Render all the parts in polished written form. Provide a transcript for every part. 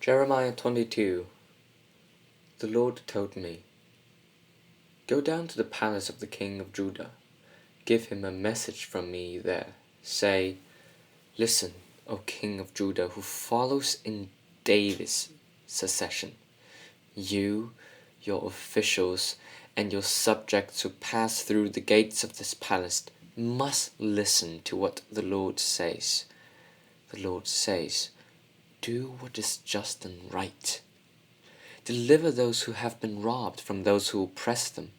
Jeremiah 22. The Lord told me, "Go down to the palace of the king of Judah. Give him a message from me there. Say, 'Listen, O king of Judah, who follows in David's succession. You, your officials, and your subjects who pass through the gates of this palace must listen to what the Lord says. The Lord says, do what is just and right. Deliver those who have been robbed from those who oppress them.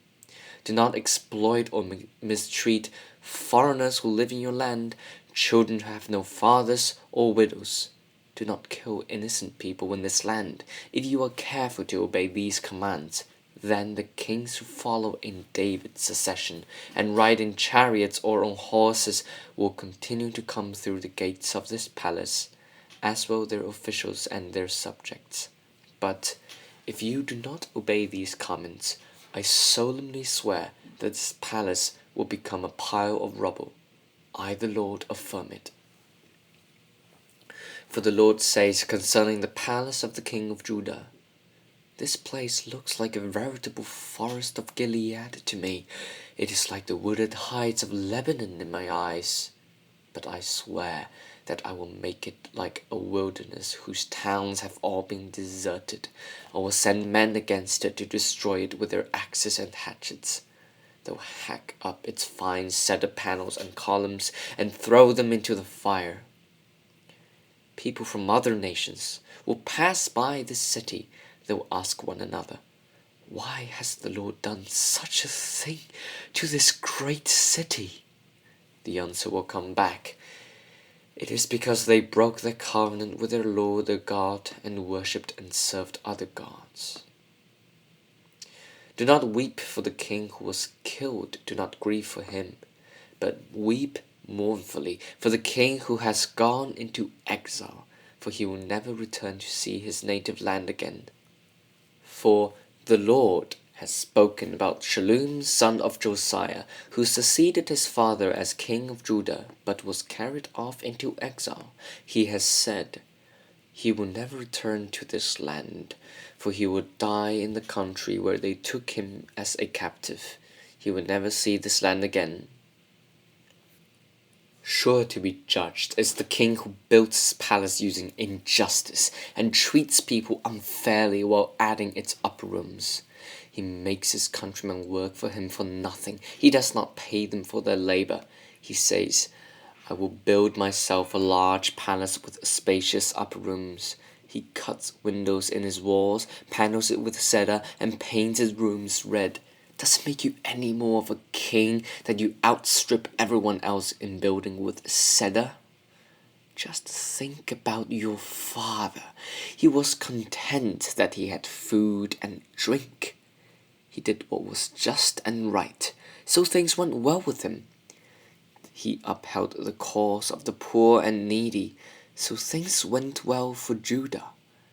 Do not exploit or mistreat foreigners who live in your land, children who have no fathers or widows. Do not kill innocent people in this land. If you are careful to obey these commands, then the kings who follow in David's succession and ride in chariots or on horses will continue to come through the gates of this palace, as will their officials and their subjects. But if you do not obey these commands, I solemnly swear that this palace will become a pile of rubble. I, the Lord, affirm it. For the Lord says concerning the palace of the king of Judah, this place looks like a veritable forest of Gilead to me. It is like the wooded heights of Lebanon in my eyes. But I swear that I will make it like a wilderness whose towns have all been deserted. I will send men against it to destroy it with their axes and hatchets. They'll hack up its fine cedar panels and columns and throw them into the fire. People from other nations will pass by this city. They will ask one another, why has the Lord done such a thing to this great city? The answer will come back. It is because they broke their covenant with their Lord their God and worshipped and served other gods. Do not weep for the king who was killed. Do not grieve for him, but weep mournfully for the king who has gone into exile, for he will never return to see his native land again. For the Lord has spoken about Shallum son of Josiah, who succeeded his father as king of Judah, but was carried off into exile. He has said, he will never return to this land, for he will die in the country where they took him as a captive. He will never see this land again. Sure to be judged is the king who builds his palace using injustice and treats people unfairly while adding its upper rooms. He makes his countrymen work for him for nothing. He does not pay them for their labor. He says, I will build myself a large palace with spacious upper rooms. He cuts windows in his walls, panels it with cedar, and paints his rooms red. Does it make you any more of a king that you outstrip everyone else in building with cedar? Just think about your father. He was content that he had food and drink. He did what was just and right, so things went well with him. He upheld the cause of the poor and needy, so things went well for Judah.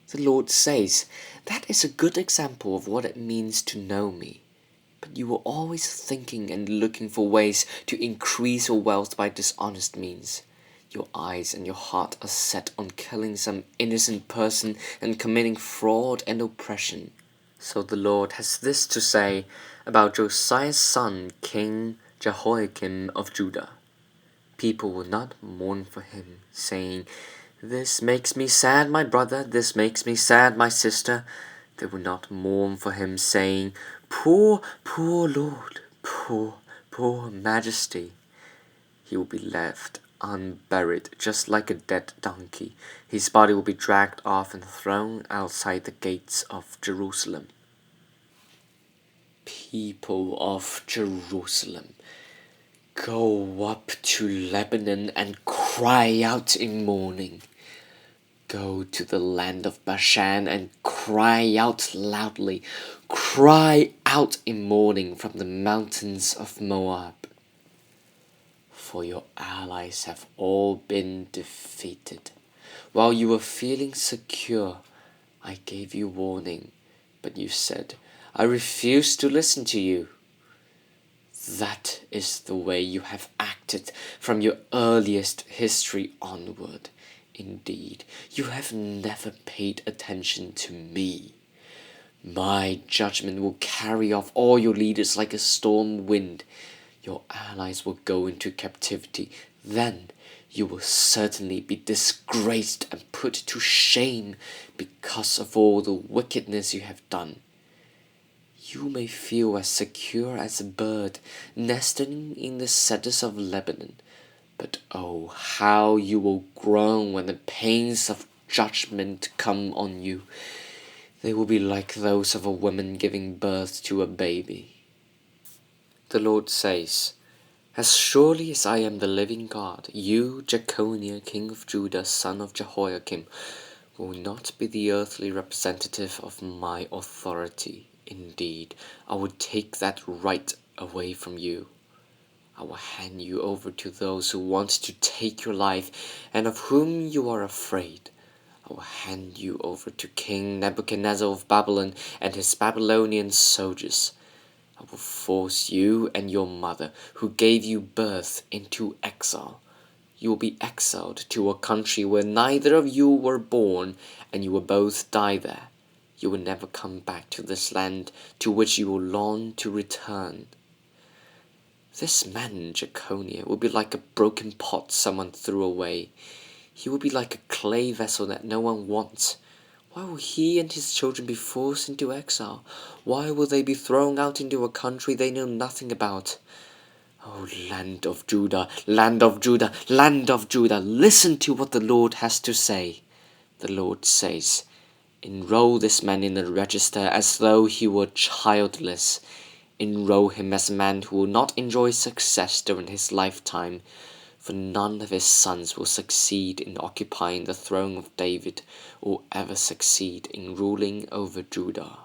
The Lord says, that is a good example of what it means to know me. But you were always thinking and looking for ways to increase your wealth by dishonest means. Your eyes and your heart are set on killing some innocent person and committing fraud and oppression. So the Lord has this to say about Josiah's son, King Jehoiakim of Judah. People will not mourn for him, saying, this makes me sad, my brother, this makes me sad, my sister. They will not mourn for him, saying, poor, poor Lord, poor, poor Majesty. He will be left unburied, just like a dead donkey. His body will be dragged off and thrown outside the gates of Jerusalem. People of Jerusalem, go up to Lebanon and cry out in mourning. Go to the land of Bashan and cry out loudly. Cry out in mourning from the mountains of Moab. For your allies have all been defeated. While you were feeling secure, I gave you warning, but you said, I refuse to listen to you. That is the way you have acted from your earliest history onward. Indeed, you have never paid attention to me. My judgment will carry off all your leaders like a storm wind. Your allies will go into captivity. Then you will certainly be disgraced and put to shame because of all the wickedness you have done. You may feel as secure as a bird nesting in the cedars of Lebanon, but oh, how you will groan when the pains of judgment come on you. They will be like those of a woman giving birth to a baby. The Lord says, As surely as I am the living God, you, Jeconiah, king of Judah, son of Jehoiakim, will not be the earthly representative of my authority. Indeed, I will take that right away from you. I will hand you over to those who want to take your life and of whom you are afraid. I will hand you over to King Nebuchadnezzar of Babylon and his Babylonian soldiers. I will force you and your mother, who gave you birth, into exile. You will be exiled to a country where neither of you were born, and you will both die there. You will never come back to this land to which you will long to return. This man, Jeconiah, will be like a broken pot someone threw away. He will be like a clay vessel that no one wants. Why will he and his children be forced into exile? Why will they be thrown out into a country they know nothing about? O land of Judah, land of Judah, land of Judah, listen to what the Lord has to say. The Lord says, Enroll this man in the register as though he were childless. Enroll him as a man who will not enjoy success during his lifetime, for none of his sons will succeed in occupying the throne of David, or ever succeed in ruling over Judah.